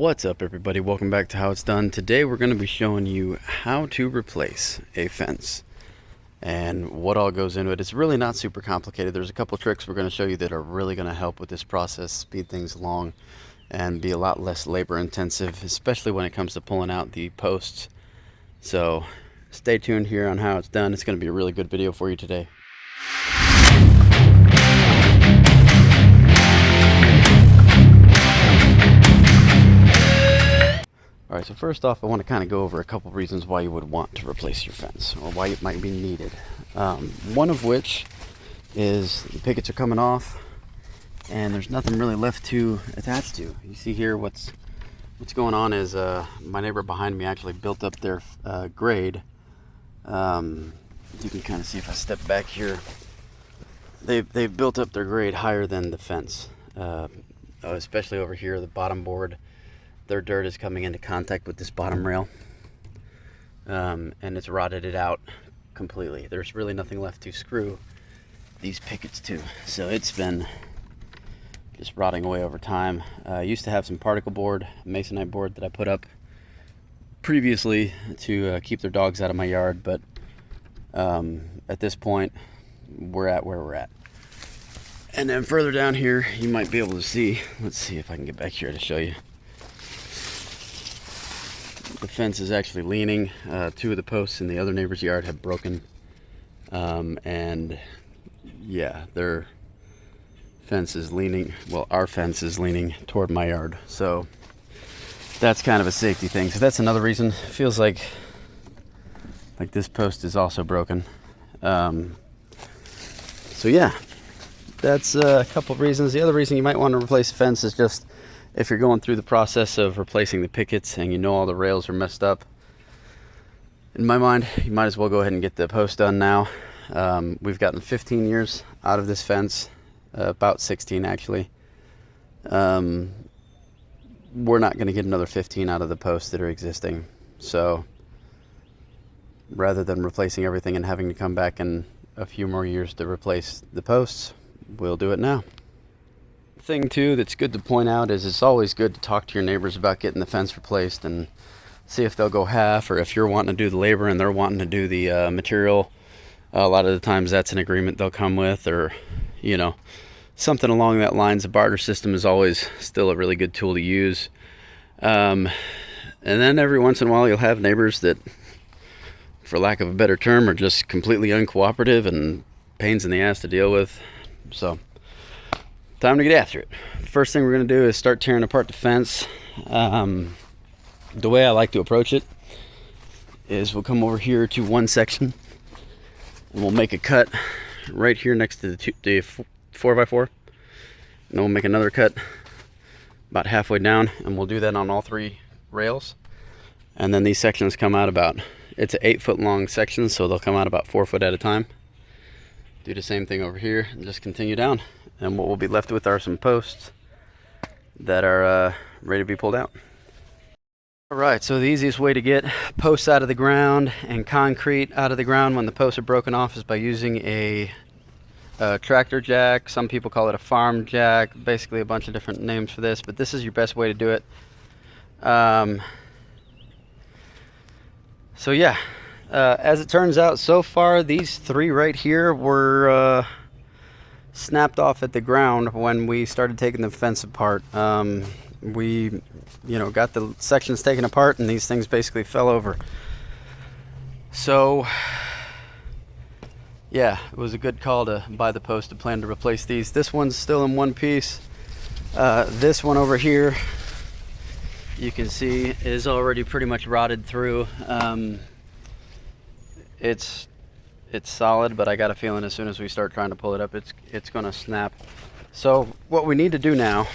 What's up, everybody? Welcome back to How It's Done. Today we're going to be showing you how to replace a fence and what all goes into it. It's really not super complicated. There's a couple tricks we're going to show you that are really going to help with this process, speed things along, and be a lot less labor intensive, especially when it comes to pulling out the posts. So stay tuned here on How It's Done. It's going to be a really good video for you today. Alright, so first off, I want to kind of go over a couple reasons why you would want to replace your fence, or why it might be needed. One of which is the pickets are coming off, and there's nothing really left to attach to. You see here what's going on is my neighbor behind me actually built up their grade. You can kind of see if I step back here. They've built up their grade higher than the fence, especially over here, the bottom board. Their dirt is coming into contact with this bottom rail, and it's rotted it out completely. There's really nothing left to screw these pickets to, so it's been just rotting away over time. I used to have some particle board, masonite board that I put up previously to keep their dogs out of my yard, but at this point we're at where we're at. And then further down here you might be able to see, let's see if I can get back here to show you. The fence is actually leaning. Two of the posts in the other neighbor's yard have broken, and yeah, their fence is leaning, well, our fence is leaning toward my yard, so that's kind of a safety thing. So that's another reason. It feels like this post is also broken. So yeah, that's a couple of reasons. The other reason you might want to replace the fence is just if you're going through the process of replacing the pickets and you know all the rails are messed up. In my mind, you might as well go ahead and get the post done now. We've gotten 15 years out of this fence, about 16 actually. We're not going to get another 15 out of the posts that are existing. So rather than replacing everything and having to come back in a few more years to replace the posts, we'll do it now. Thing too that's good to point out is it's always good to talk to your neighbors about getting the fence replaced and see if they'll go half, or if you're wanting to do the labor and they're wanting to do the material. A lot of the times that's an agreement they'll come with, or you know, something along that lines. The barter system is always still a really good tool to use. And then every once in a while you'll have neighbors that, for lack of a better term, are just completely uncooperative and pains in the ass to deal with. So time to get after it. First thing we're going to do is start tearing apart the fence. The way I like to approach it is we'll come over here to one section and we'll make a cut right here next to the 4x4, and then we'll make another cut about halfway down, and we'll do that on all three rails. And then these sections come out about, it's an 8-foot long section, so they'll come out about 4 foot at a time. Do the same thing over here and just continue down. And what we'll be left with are some posts that are ready to be pulled out. Alright, so the easiest way to get posts out of the ground and concrete out of the ground when the posts are broken off is by using a tractor jack. Some people call it a farm jack. Basically a bunch of different names for this, but this is your best way to do it. So yeah, as it turns out, so far these three right here were snapped off at the ground when we started taking the fence apart. We got the sections taken apart and these things basically fell over. So yeah, it was a good call to buy the post to plan to replace these. This one's still in one piece. This one over here, you can see, is already pretty much rotted through. It's solid, but I got a feeling as soon as we start trying to pull it up, it's gonna snap. So what we need to do now,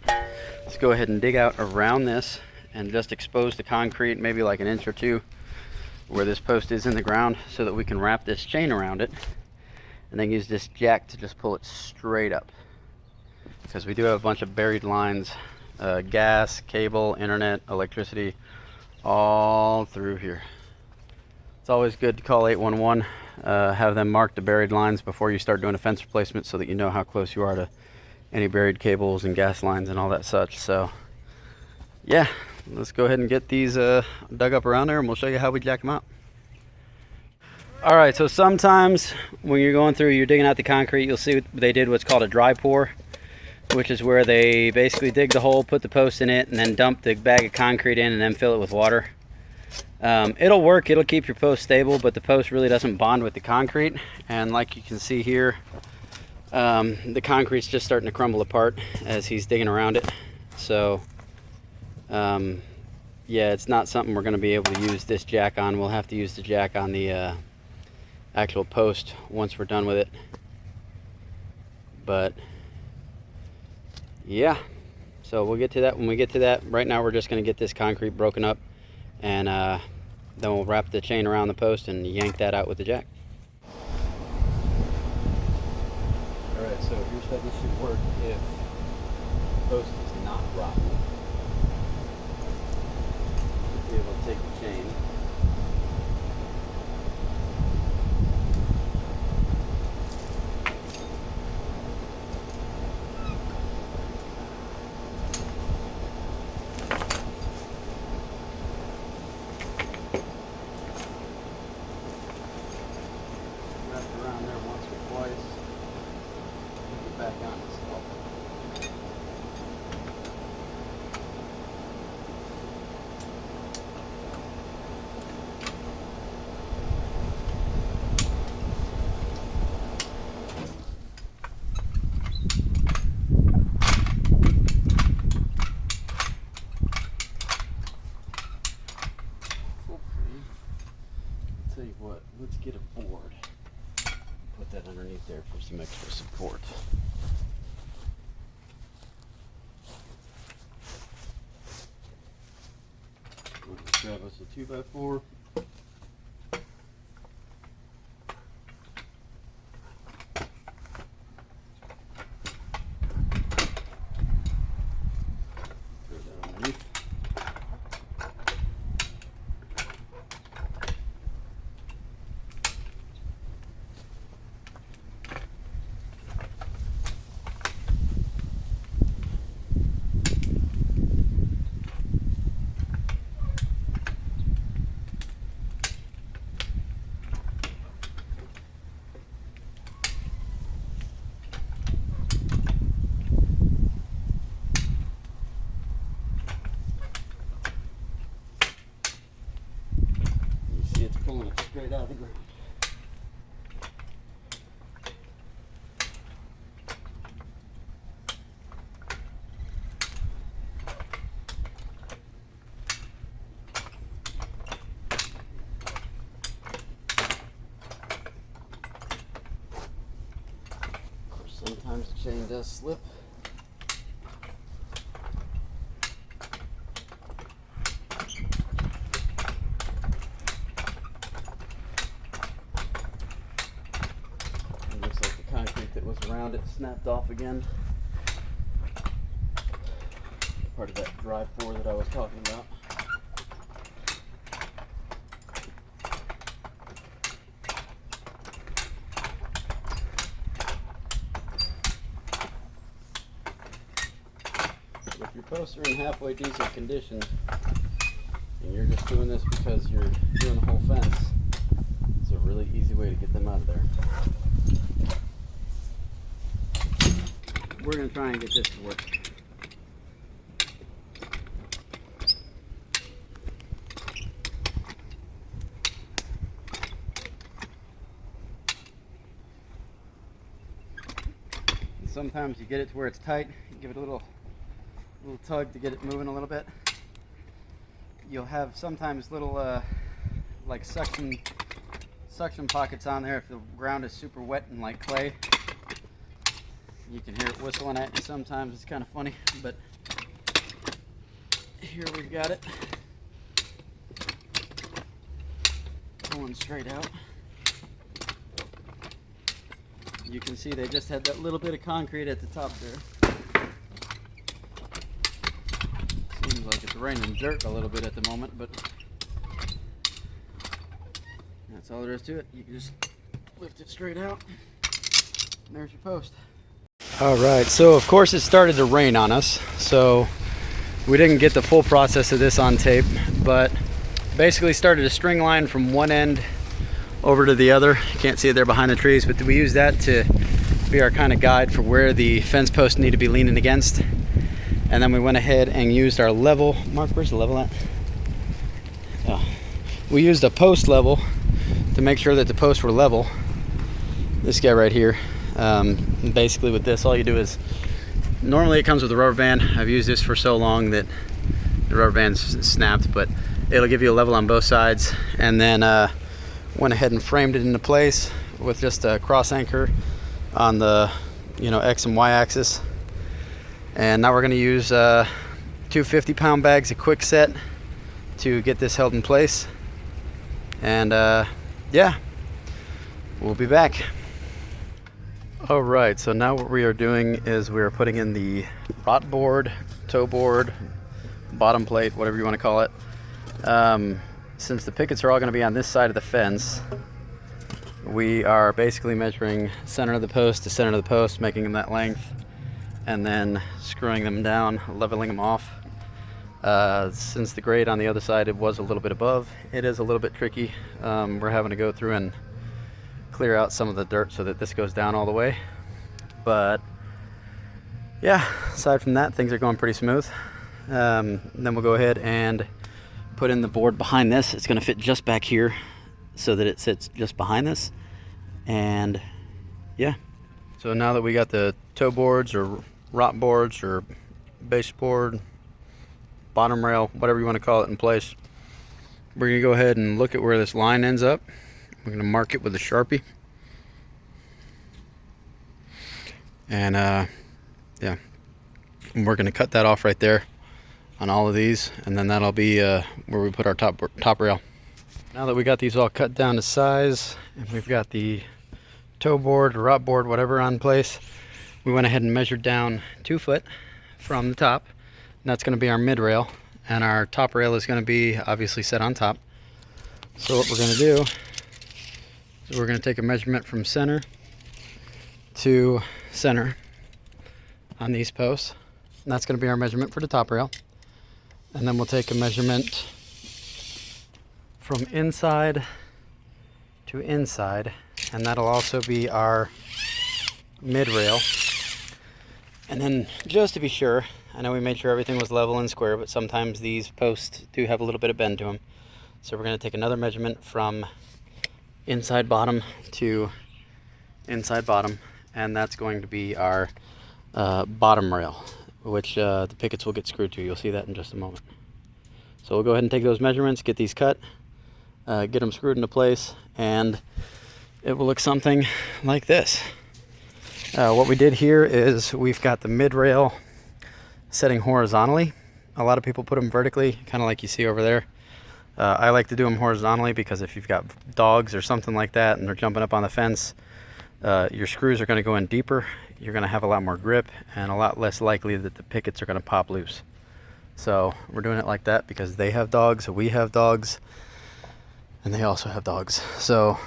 let's go ahead and dig out around this and just expose the concrete, maybe like an inch or two where this post is in the ground, so that we can wrap this chain around it and then use this jack to just pull it straight up, because we do have a bunch of buried lines, gas, cable, internet, electricity, all through here. It's always good to call 811, have them mark the buried lines before you start doing a fence replacement, so that you know how close you are to any buried cables and gas lines and all that such. So yeah, let's go ahead and get these dug up around there, and we'll show you how we jack them out. All right, so sometimes when you're going through, you're digging out the concrete, you'll see they did what's called a dry pour, which is where they basically dig the hole, put the post in it, and then dump the bag of concrete in and then fill it with water. It'll work, it'll keep your post stable, but the post really doesn't bond with the concrete. And like you can see here, the concrete's just starting to crumble apart as he's digging around it. So yeah, it's not something we're going to be able to use this jack on. We'll have to use the jack on the actual post once we're done with it. But yeah, so we'll get to that when we get to that. Right now we're just going to get this concrete broken up, and then we'll wrap the chain around the post and yank that out with the jack. Alright, so here's how this should work if the post is not rotten. You'll be able to take the chain, wrap it around there once or twice, put it back on itself. Tell you what, let's get a board. Put that underneath there for some extra support. Let's grab us a 2x4. Throw that underneath. It's pulling it straight out of the ground. Of course, sometimes the chain does slip. That was around it snapped off again. Part of that dry pour that I was talking about. If your posts are in halfway decent condition and you're just doing this because you're doing the whole fence, it's a really easy way to get them out of there. We're going to try and get this to work. And sometimes you get it to where it's tight, you give it a little tug to get it moving a little bit. You'll have sometimes little like suction pockets on there if the ground is super wet and like clay. You can hear it whistling at you sometimes. It's kind of funny, but here we've got it. Pulling straight out. You can see they just had that little bit of concrete at the top there. Seems like it's raining dirt a little bit at the moment, but that's all there is to it. You can just lift it straight out, and there's your post. All right, so of course it started to rain on us, so We didn't get the full process of this on tape, but basically started a string line from one end over to the other. You can't see it there behind the trees, but we use that to be our kind of guide for where the fence posts need to be leaning against. And then we went ahead and used our level. Mark, where's the level at? Oh. We used a post level to make sure that the posts were level. This guy right here. Basically with this, all you do is, normally it comes with a rubber band. I've used this for so long that the rubber band's snapped, but it'll give you a level on both sides. And then went ahead and framed it into place with just a cross anchor on the X and Y axis. And now we're going to use 2 50-pound bags of Kwikset to get this held in place. And yeah, we'll be back. All right, so now what we are doing is we are putting in the rot board, toe board, bottom plate, whatever you want to call it. Since the pickets are all going to be on this side of the fence, we are basically measuring center of the post to center of the post, making them that length, and then screwing them down, leveling them off. Since the grade on the other side, it was a little bit above, it is a little bit tricky. We're having to go through and clear out some of the dirt so that this goes down all the way. But yeah, aside from that, things are going pretty smooth. Then we'll go ahead and put in the board behind this. It's going to fit just back here so that it sits just behind this. And yeah, so now that we got the toe boards or rot boards or base board, bottom rail, whatever you want to call it, in place, we're going to go ahead and look at where this line ends up. We're going to mark it with a Sharpie. And yeah, and we're going to cut that off right there on all of these, and then that'll be where we put our top rail. Now that we got these all cut down to size, and we've got the toe board, rot board, whatever on place, we went ahead and measured down 2 foot from the top, and that's going to be our mid rail, and our top rail is going to be obviously set on top. So what we're going to do is we're going to take a measurement from center to center on these posts, and that's going to be our measurement for the top rail. And then we'll take a measurement from inside to inside, and that'll also be our mid rail. And then, just to be sure, I know we made sure everything was level and square, but sometimes these posts do have a little bit of bend to them. So we're going to take another measurement from inside bottom to inside bottom, and that's going to be our bottom rail, which the pickets will get screwed to. You'll see that in just a moment. So we'll go ahead and take those measurements, get these cut, get them screwed into place, and it will look something like this. What we did here is we've got the mid rail setting horizontally. A lot of people put them vertically, kind of like you see over there. I like to do them horizontally because if you've got dogs or something like that and they're jumping up on the fence, your screws are going to go in deeper. You're going to have a lot more grip and a lot less likely that the pickets are going to pop loose. So we're doing it like that because they have dogs, we have dogs, and they also have dogs. So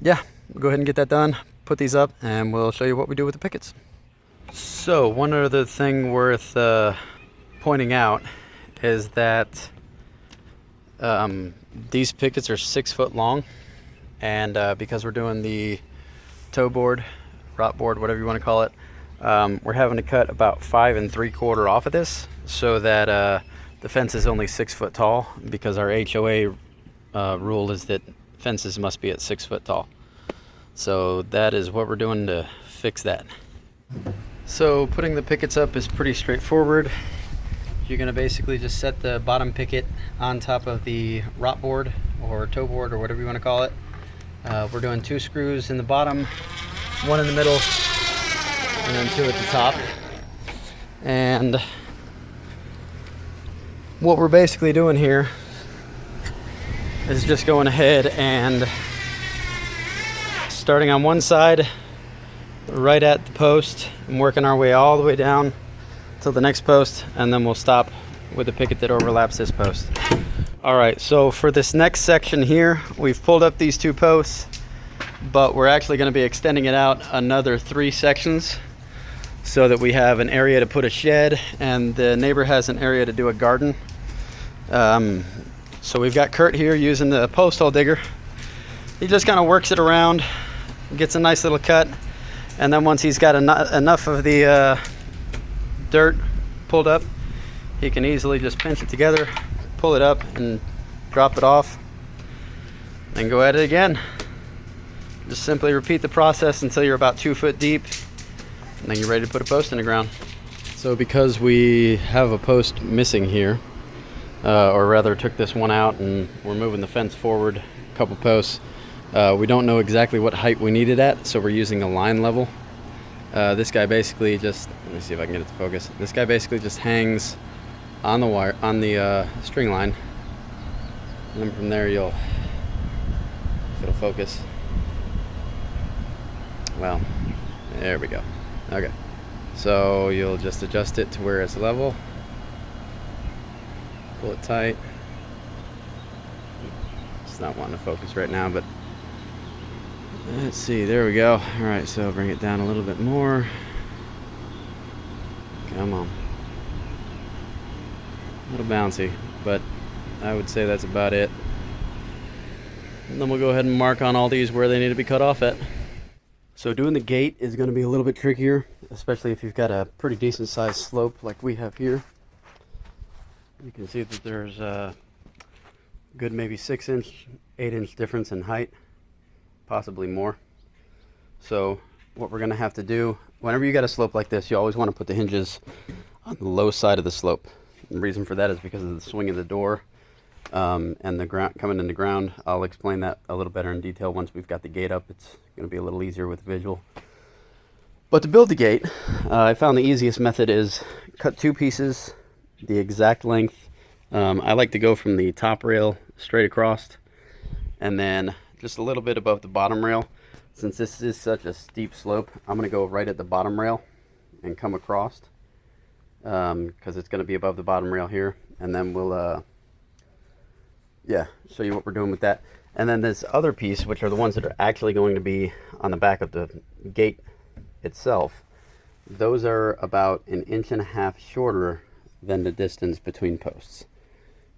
yeah, we'll go ahead and get that done, put these up, and we'll show you what we do with the pickets. So one other thing worth pointing out is that these pickets are 6 foot long, and because we're doing the toe board, rot board, whatever you want to call it, we're having to cut about 5 3/4 off of this so that the fence is only 6 foot tall, because our HOA rule is that fences must be at 6 foot tall. So that is what we're doing to fix that. So putting the pickets up is pretty straightforward. You're going to basically just set the bottom picket on top of the rot board or toe board or whatever you want to call it. We're doing 2 screws in the bottom, 1 in the middle, and then 2 at the top. And what we're basically doing here is just going ahead and starting on one side right at the post and working our way all the way down till the next post, and then we'll stop with the picket that overlaps this post. All right, so for this next section here, we've pulled up these 2 posts, but we're actually going to be extending it out another 3 sections. so that we have an area to put a shed, and the neighbor has an area to do a garden. So we've got Kurt here using the post hole digger. He just kind of works it around, gets a nice little cut, and then once he's got enough of the dirt pulled up, he can easily just pinch it together, pull it up, and drop it off, and go at it again. Just simply repeat the process until you're about 2 foot deep, and then you're ready to put a post in the ground. So because we have a post missing here, or rather took this one out and we're moving the fence forward a couple posts, we don't know exactly what height we need it at, so we're using a line level. This guy basically just, let me see if I can get it to focus. This guy basically just hangs on the wire, on the string line, and then from there it'll focus. Well, there we go. Okay, so you'll just adjust it to where it's level, pull it tight. It's not wanting to focus right now, but let's see, there we go. All right, so bring it down a little bit more. Come on. A little bouncy, but I would say that's about it. And then we'll go ahead and mark on all these where they need to be cut off at. So doing the gate is going to be a little bit trickier, especially if you've got a pretty decent sized slope like we have here. You can see that there's a good maybe 6-inch, 8-inch difference in height, possibly more. So what we're going to have to do, whenever you got a slope like this, you always want to put the hinges on the low side of the slope. And the reason for that is because of the swing of the door and the ground coming in the ground. I'll explain that a little better in detail once we've got the gate up. It's going to be a little easier with visual. But to build the gate, I found the easiest method is cut 2 pieces the exact length. I like to go from the top rail straight across, and then just a little bit above the bottom rail. Since this is such a steep slope, I'm going to go right at the bottom rail and come across, because it's going to be above the bottom rail here, and then we'll show you what we're doing with that. And then this other piece, which are the ones that are actually going to be on the back of the gate itself, those are about 1.5 inches shorter than the distance between posts.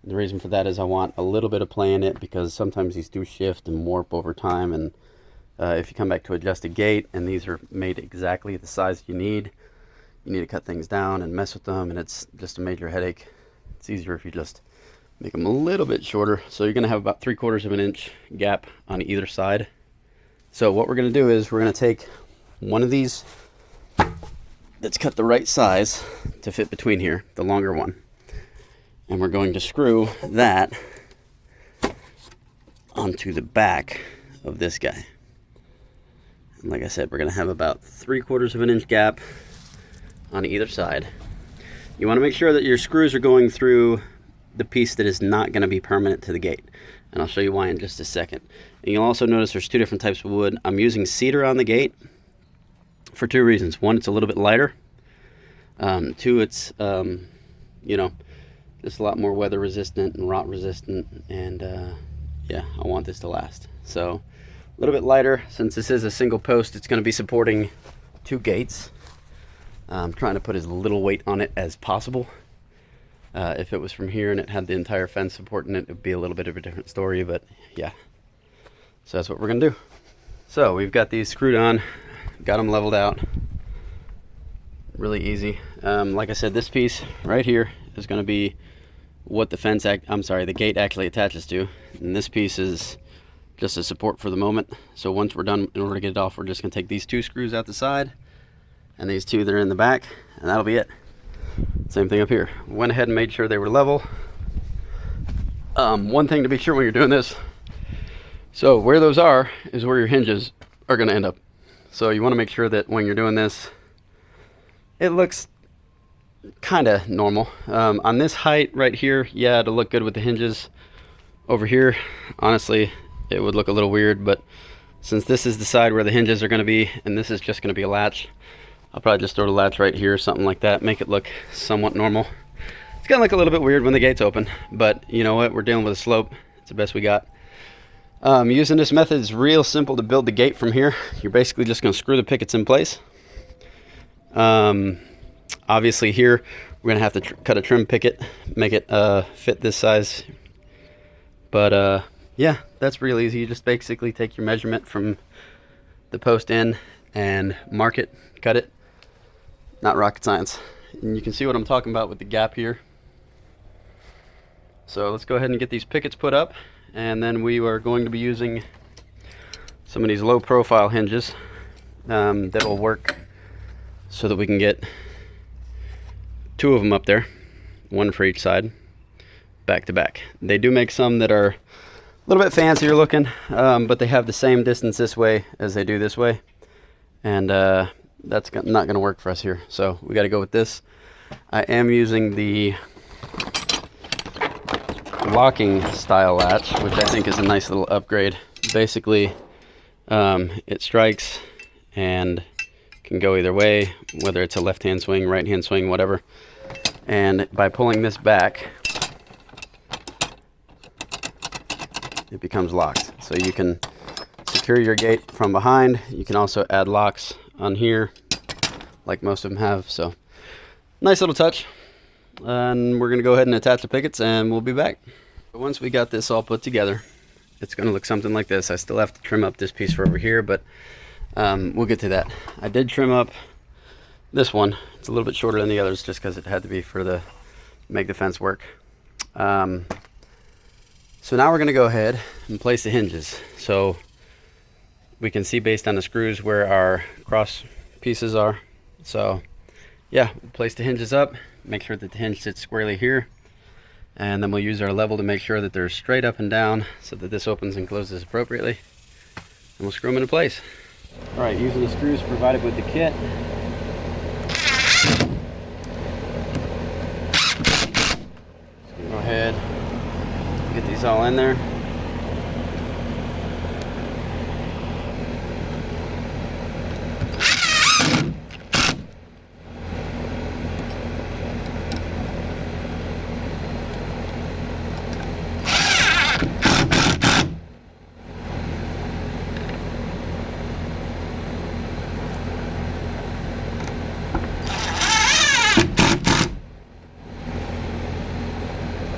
And the reason for that is I want a little bit of play in it, because sometimes these do shift and warp over time, and if you come back to adjust a gate and these are made exactly the size you need to cut things down and mess with them, and it's just a major headache. It's easier if you just make them a little bit shorter. So you're going to have about 3/4 of an inch gap on either side. So what we're going to do is we're going to take one of these that's cut the right size to fit between here, the longer one, and we're going to screw that onto the back of this guy. And like I said, we're going to have about 3/4 of an inch gap on either side. You want to make sure that your screws are going through the piece that is not going to be permanent to the gate, and I'll show you why in just a second. And you'll also notice there's 2 different types of wood. I'm using cedar on the gate for 2 reasons. 1, it's a little bit lighter. 2, it's just a lot more weather resistant and rot resistant, and I want this to last. So a little bit lighter. Since this is a single post, it's going to be supporting 2 gates. I'm trying to put as little weight on it as possible. If it was from here and it had the entire fence supporting it, it would be a little bit of a different story, but yeah. So that's what we're gonna do. So we've got these screwed on, got them leveled out. Really easy. Like I said, this piece right here is gonna be what the gate actually attaches to. And this piece is just a support for the moment. So once we're done, in order to get it off, we're just gonna take these 2 screws out the side and these 2 that are in the back, and that'll be it. Same thing up here. Went ahead and made sure they were level. One thing to be sure when you're doing this, so where those are is where your hinges are going to end up. So you want to make sure that when you're doing this, it looks kind of normal. On this height right here, yeah, it'll look good with the hinges. Over here, honestly, it would look a little weird, but since this is the side where the hinges are going to be, and this is just going to be a latch, I'll probably just throw the latch right here or something like that, make it look somewhat normal. It's gonna look a little bit weird when the gate's open, but you know what, we're dealing with a slope. It's the best we got. Using this method is real simple to build the gate from here. You're basically just gonna screw the pickets in place, Obviously here we're gonna have to cut a trim picket, make it fit this size. But yeah, that's real easy. You just basically take your measurement from the post end and mark it, cut it. Not rocket science. And you can see what I'm talking about with the gap here. So let's go ahead and get these pickets put up, and then we are going to be using some of these low profile hinges that will work so that we can get 2 of them up there, 1 for each side, back to back. They do make some that are a little bit fancier looking, but they have the same distance this way as they do this way, and that's not going to work for us here, so we got to go with this. I am using the locking style latch, which I think is a nice little upgrade. Basically, it strikes and can go either way, whether it's a left-hand swing, right-hand swing, whatever. And by pulling this back, it becomes locked. So you can secure your gate from behind. You can also add locks on here, like most of them have. So nice little touch. And we're gonna go ahead and attach the pickets, and we'll be back. Once we got this all put together, it's gonna look something like this. I still have to trim up this piece for over here, but we'll get to that. I did trim up this one. It's a little bit shorter than the others just because it had to be for the make the fence work. So now we're gonna go ahead and place the hinges. So we can see based on the screws where our cross pieces are. So yeah, we'll place the hinges up, make sure that the hinge sits squarely here, and then we'll use our level to make sure that they're straight up and down so that this opens and closes appropriately, and we'll screw them into place. All right, using the screws provided with the kit. Go ahead, get these all in there.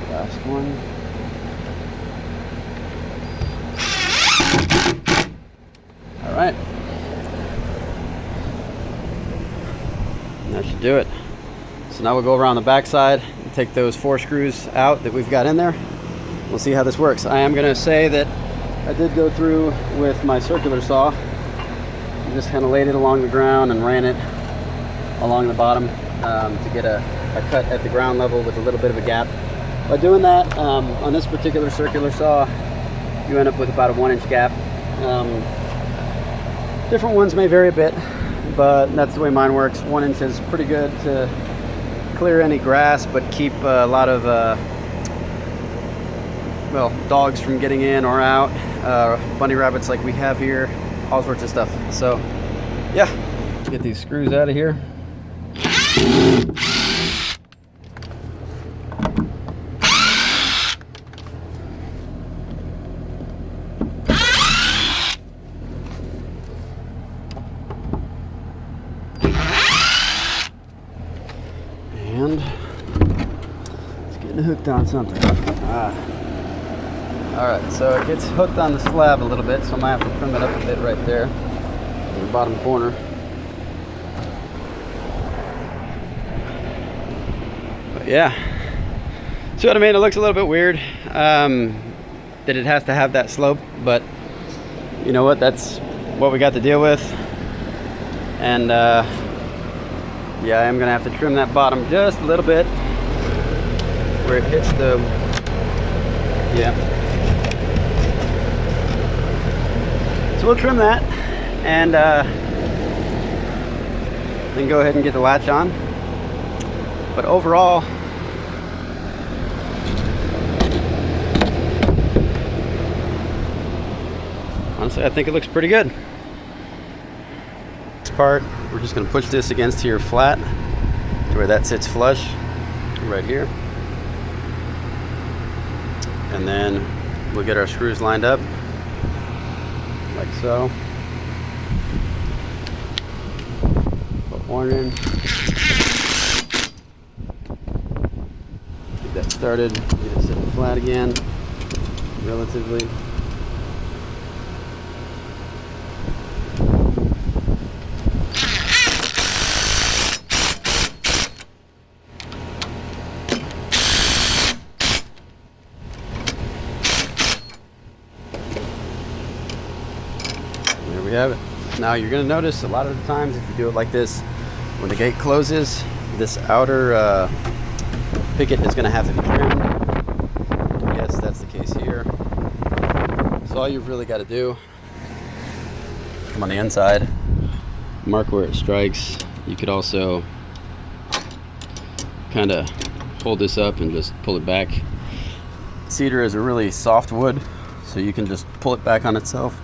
Last one. All right. That should do it. So now we'll go around the back side and take those 4 screws out that we've got in there. We'll see how this works. I am going to say that I did go through with my circular saw. I just kind of laid it along the ground and ran it along the bottom to get a cut at the ground level with a little bit of a gap. By doing that, on this particular circular saw, you end up with about a 1-inch gap. Different ones may vary a bit, but that's the way mine works. 1 inch is pretty good to clear any grass, but keep a lot of well, dogs from getting in or out, bunny rabbits like we have here, all sorts of stuff. So yeah, get these screws out of here. And it's getting hooked on something. Alright, so it gets hooked on the slab a little bit, so I might have to trim it up a bit right there in the bottom corner. But yeah, see what I mean? It looks a little bit weird that it has to have that slope, but you know what? That's what we got to deal with. And yeah, I am gonna have to trim that bottom just a little bit where it hits the, yeah. So we'll trim that and then go ahead and get the latch on. But overall, honestly, I think it looks pretty good. This part, we're just going to push this against here flat to where that sits flush right here. And then we'll get our screws lined up like so. Put horn in. Get that started. Get it sitting flat again, relatively. There we have it. Now you're going to notice a lot of the times if you do it like this, when the gate closes, this outer picket is going to have to be trimmed. Yes, that's the case here. So all you've really got to do, come on the inside, mark where it strikes. You could also kind of hold this up and just pull it back. Cedar is a really soft wood, so you can just pull it back on itself.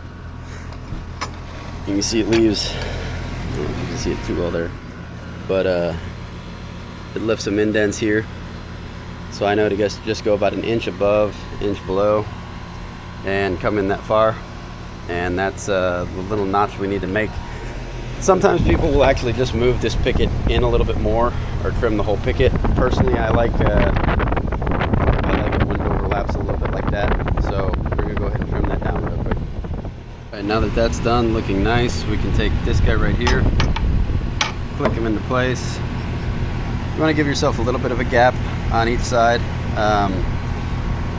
You can see it leaves, I don't know if you can see it too well there, but it left some indents here. So I know to just go about an inch above, inch below, and come in that far. And that's the little notch we need to make. Sometimes people will actually just move this picket in a little bit more or trim the whole picket. Personally, I like it when it overlaps a little bit like that. So we're gonna go ahead and trim that down real quick. Alright, now that that's done, looking nice, we can take this guy right here, click him into place. You want to give yourself a little bit of a gap on each side.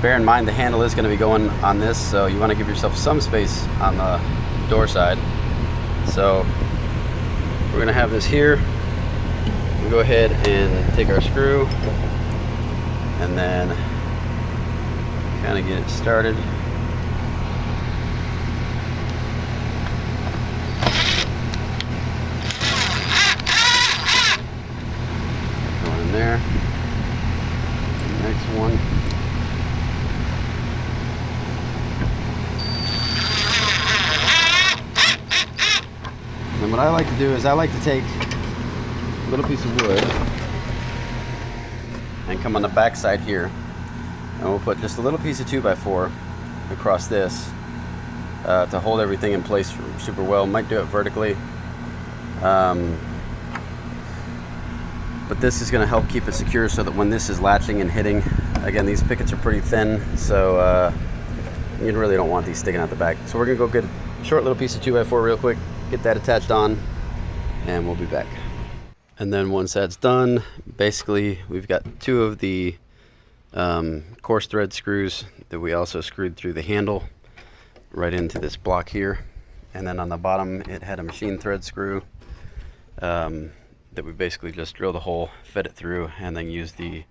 Bear in mind the handle is going to be going on this, so you want to give yourself some space on the door side. So we're going to have this here. We'll go ahead and take our screw and then kind of get it started. Go in there. Next one. And what I like to do is I like to take a little piece of wood and come on the back side here, and we'll put just a little piece of 2x4 across this to hold everything in place super well. Might do it vertically, but this is going to help keep it secure so that when this is latching and hitting, again, these pickets are pretty thin, so you really don't want these sticking out the back. So we're going to go get a short little piece of 2x4 real quick, get that attached on, and we'll be back. And then once that's done, basically we've got two of the coarse thread screws that we also screwed through the handle right into this block here. And then on the bottom it had a machine thread screw that we basically just drilled a hole, fed it through, and then used the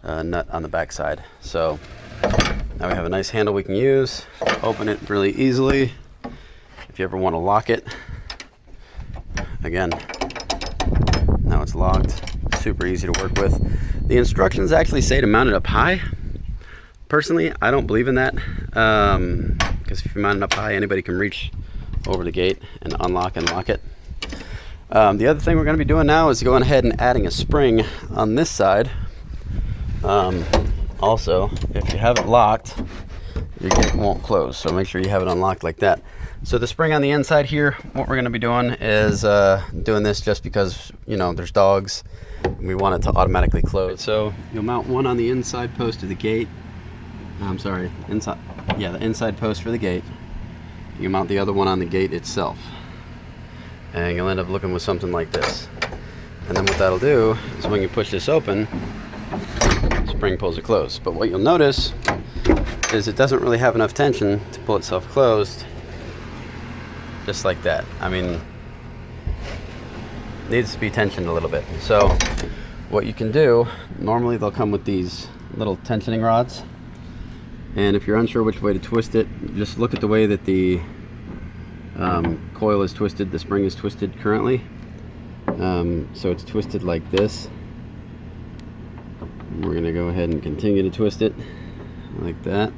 nut on the back side. So now we have a nice handle we can use. Open it really easily if you ever want to lock it. Again, now it's locked. Super easy to work with. The instructions actually say to mount it up high. Personally, I don't believe in that, because if you mount it up high, anybody can reach over the gate and unlock and lock it. The other thing we're going to be doing now is going ahead and adding a spring on this side. Also, if you have it locked, your gate won't close, so make sure you have it unlocked like that. So the spring on the inside here, what we're going to be doing is doing this just because, you know, there's dogs. We want it to automatically close. So you'll mount one on the inside post of the gate. I'm sorry, inside. Yeah, the inside post for the gate. You mount the other one on the gate itself, and you'll end up looking with something like this. And then what that'll do is when you push this open, the spring pulls it closed. But what you'll notice is it doesn't really have enough tension to pull itself closed. Just like that. I mean, needs to be tensioned a little bit. So what you can do, normally they'll come with these little tensioning rods, and if you're unsure which way to twist it, just look at the way that the coil is twisted, the spring is twisted currently. So it's twisted like this. We're gonna go ahead and continue to twist it like that.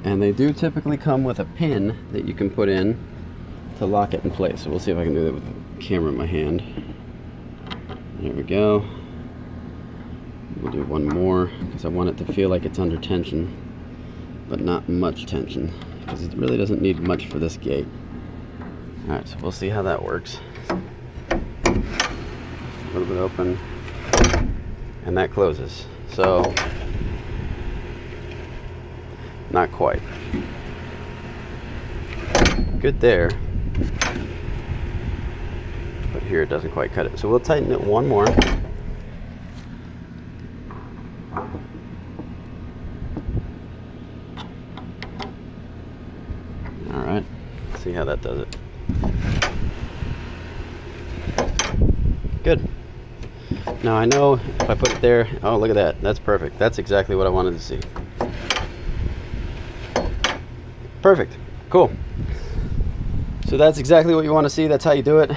And they do typically come with a pin that you can put in to lock it in place. So we'll see if I can do that with the camera in my hand. There we go. We'll do one more because I want it to feel like it's under tension, but not much tension, because it really doesn't need much for this gate. Alright, so we'll see how that works. little bit open, and that closes. So, not quite. Good there. But here it doesn't quite cut it. So we'll tighten it one more. All right, see how that does it. Good. Now I know if I put it there, oh, look at that. That's perfect. That's exactly what I wanted to see. Perfect. Cool. So that's exactly what you want to see. That's how you do it.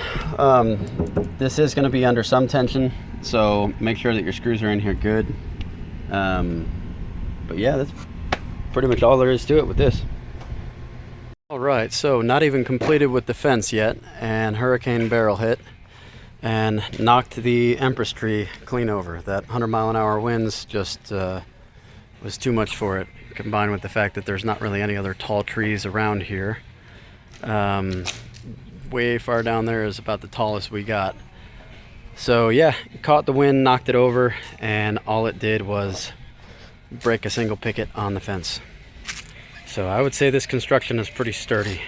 This is going to be under some tension, so make sure that your screws are in here good. But yeah, that's pretty much all there is to it with this. All right, so not even completed with the fence yet, and Hurricane Beryl hit and knocked the Empress tree clean over. That 100-mile-an-hour winds just was too much for it, combined with the fact that there's not really any other tall trees around here. Way far down there is about the tallest we got. So yeah, caught the wind, knocked it over, and all it did was break a single picket on the fence. So I would say this construction is pretty sturdy.